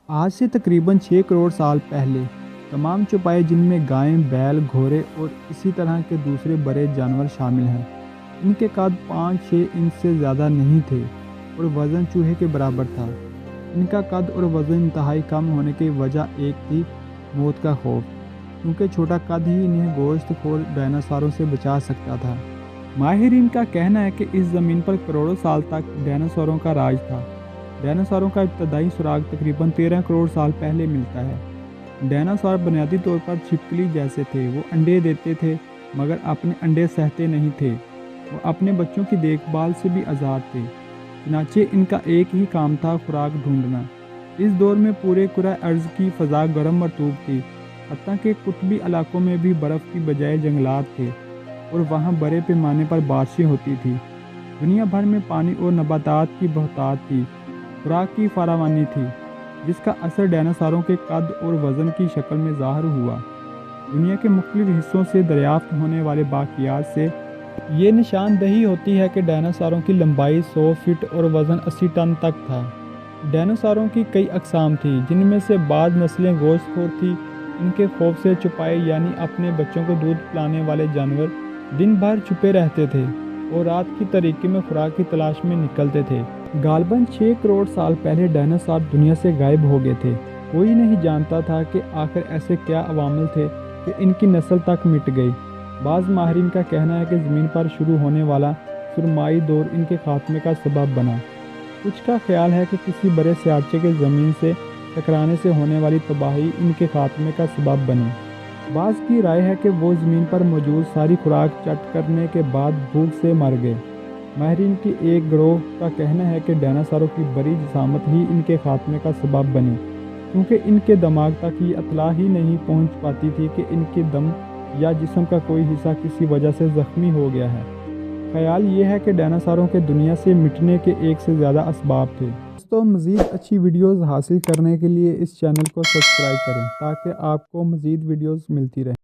आज से तकरीबन 6 करोड़ साल पहले तमाम चौपाए जिनमें गायें, बैल, घोड़े और इसी तरह के दूसरे बड़े जानवर शामिल हैं, इनके कद 5-6 इंच से ज़्यादा नहीं थे और वज़न चूहे के बराबर था। इनका कद और वज़न इंतहाई कम होने की वजह एक थी मौत का खौफ, क्योंकि छोटा कद ही इन्हें गोश्तखोर डायनासोरों से बचा सकता था। माहिरीन का कहना है कि इस ज़मीन पर करोड़ों साल तक डायनासोरों का राज था। डायनासोरों का इब्तदाई सुराग तकरीबन 13 करोड़ साल पहले मिलता है। डायनासोर बुनियादी तौर पर छिपकली जैसे थे। वो अंडे देते थे मगर अपने अंडे सहते नहीं थे। वो अपने बच्चों की देखभाल से भी आज़ाद थे। चनाचे इनका एक ही काम था, खुराक ढूंढना। इस दौर में पूरे कुरा अर्ज़ की फ़ज़ा गर्म मरतूब थी, हत्ता कि कुतबी इलाकों में भी बर्फ़ की बजाय जंगलात थे और वहाँ बड़े पैमाने पर बारिशें होती थी। दुनिया भर में पानी और नबातात की बहुतात थी, खुराक की फरावानी थी, जिसका असर डायनासोरों के कद और वज़न की शक्ल में ज़ाहिर हुआ। दुनिया के मुख्तलिफ हिस्सों से दरियाफ्त होने वाले बाक़ियात से ये निशानदही होती है कि डायनासोरों की लंबाई 100 फीट और वज़न 80 टन तक था। डायनासोरों की कई अक़साम थी, जिनमें से बाज़ नस्लें गोश्तखोर थी। इनके खौफ से छुपाए यानी अपने बच्चों को दूध पिलाने वाले जानवर दिन भर छुपे रहते थे और रात की तारीकी में खुराक की तलाश में निकलते थे। गालबन 6 करोड़ साल पहले डायनासोर दुनिया से गायब हो गए थे। कोई नहीं जानता था कि आखिर ऐसे क्या अवामिल थे कि इनकी नस्ल तक मिट गई। बाज़ माहिरीन का कहना है कि ज़मीन पर शुरू होने वाला सुरमाई दौर इनके खात्मे का सबब बना। कुछ का ख्याल है कि किसी बड़े सियारचे के ज़मीन से टकराने से होने वाली तबाही इनके खात्मे का सबब बनी। बाज़ की राय है कि वो ज़मीन पर मौजूद सारी खुराक चट करने के बाद भूख से मर गए। माहिरीन की एक गिरोह का कहना है कि डायनासोरों की बड़ी जिसामत ही इनके खात्मे का सबब बनी, क्योंकि इनके दिमाग तक ये इत्तला ही नहीं पहुंच पाती थी कि इनके दम या जिस्म का कोई हिस्सा किसी वजह से ज़ख्मी हो गया है। ख्याल ये है कि डायनासोरों के दुनिया से मिटने के एक से ज़्यादा असबाब थे। दोस्तों, मज़ीद अच्छी वीडियोज़ हासिल करने के लिए इस चैनल को सब्सक्राइब करें ताकि आपको मज़ीद वीडियोज़ मिलती रहें।